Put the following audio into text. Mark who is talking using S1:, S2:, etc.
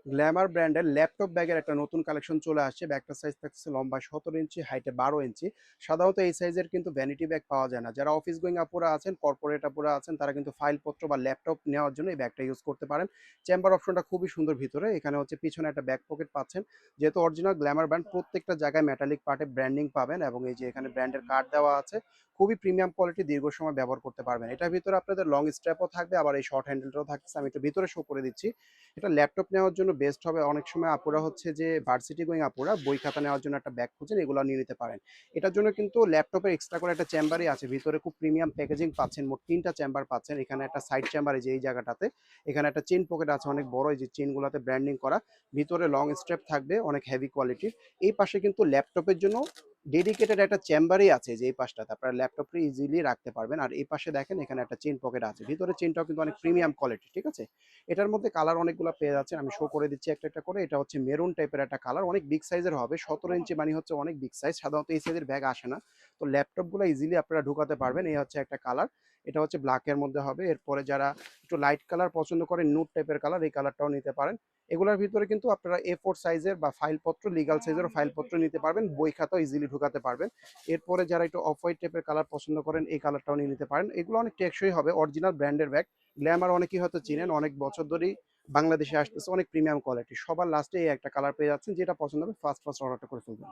S1: Glamour ব্র্যান্ডের laptop ব্যাগের একটা নতুন কালেকশন চলে আসছে। ব্যাগটার সাইজ থাকছে লম্বা 17 ইঞ্চি, হাইটে 12 ইঞ্চি। সাধারণত এই সাইজের কিন্তু ভ্যানিটি ব্যাগ পাওয়া যায় না। যারা অফিস গোয়িং আপুরা আছেন, কর্পোরেট আপুরা আছেন, তারা কিন্তু ফাইলপত্র বা ল্যাপটপ নেওয়ার জন্য এই ব্যাগটা ইউজ করতে পারেন। চেম্বার অপশনটা খুবই সুন্দর ভিতরে। এখানে হচ্ছে পিছনে একটা ব্যাক পকেট পাচ্ছেন। যেহেতু অরিজিনাল গ্ল্যামার ব্র্যান্ড, প্রত্যেকটা জায়গায় মেটালিক পার্টে ব্র্যান্ডিং পাবেন এবং এই যে এখানে ব্র্যান্ডের কার্ড দেওয়া আছে। খুবই প্রিমিয়াম কোয়ালিটি, দীর্ঘ সময় ব্যবহার করতে পারবেন। এটার ভিতরে আপনাদের লং স্ট্র্যাপও থাকবে, আবার এই শর্ট হ্যান্ডেলটাও থাকতেছে। আমি একটু ভিতরে শো করে দিচ্ছি। এটা ল্যাপটপ নেওয়ার জন্য বেস্ট হবে। অনেক সময় আপুরা হচ্ছে যে ভার্সিটি গোয়িং আপুরা বই খাতা নেওয়ার জন্য একটা ব্যাগ খুঁজেন, এগুলো নিয়ে নিতে পারেন। এটার জন্য কিন্তু ল্যাপটপের এক্সট্রা করে একটা চেম্বারই আছে। ভিতরে খুব প্রিমিয়াম প্যাকেজিং পাচ্ছেন, মোট 3টা চেম্বার পাচ্ছেন। এখানে একটা সাইড চেম্বার এই যে এই জায়গাটাতে। এখানে একটা চেইন পকেট আছে অনেক বড়, এই যে চেইনগুলোতে ব্র্যান্ডিং করা। ভিতরে লং স্ট্র্যাপ থাকবে অনেক হেভি কোয়ালিটির। এই পাশে কিন্তু ল্যাপটপের জন্য ডেডিকেটেড একটা চেম্বারই আছে, যে এই পাশটাতে আপনারা ল্যাপটপটা ইজিলি রাখতে পারবেন। আর এই পাশে দেখেন এখানে একটা চেইন পকেট আছে, ভিতরে চেইনটাও কিন্তু অনেক প্রিমিয়াম কোয়ালিটি, ঠিক আছে। এটার মধ্যে কালার অনেকগুলো পেয়ে যাচ্ছেন, আমি শো করে দিচ্ছি একটা একটা করে। এটা হচ্ছে মেরুন টাইপের একটা কালার, অনেক বিগ সাইজের হবে। 17 ইঞ্চি মানে হচ্ছে অনেক বিগ সাইজ, সাধারণত এই সাইজের ব্যাগ আসে না। তো ল্যাপটপগুলো ইজিলি আপনারা ঢুকাতে পারবেন। এই হচ্ছে একটা কালার, এটা হচ্ছে ব্ল্যাকের মধ্যে হবে। এরপরে যারা একটু লাইট কালার পছন্দ করেন, নুড টাইপের কালার, এই কালারটাও নিতে পারেন। এগুলোর ভিতরে কিন্তু আপনারা A4 সাইজের বা ফাইলপত্র, লিগাল সাইজের ফাইলপত্র নিতে পারবেন, বই খাতাও ইজিলি ঢুকাতে পারবেন। এরপরে যারা একটু অফ হোয়াইট টাইপের কালার পছন্দ করেন, এই কালারটাও নিয়ে নিতে পারেন। এগুলো অনেক টেকসই হবে, অরিজিনাল ব্র্যান্ডের ব্যাগ। গ্ল্যামার অনেকেই হয়তো চিনেন, অনেক বছর ধরেই বাংলাদেশে আসতেছে, অনেক প্রিমিয়াম কোয়ালিটি। সবার লাস্টে এই একটা কালার পেয়ে যাচ্ছেন, যেটা পছন্দ হবে ফার্স্ট ফার্স্ট অর্ডারটা করে ফেলবেন।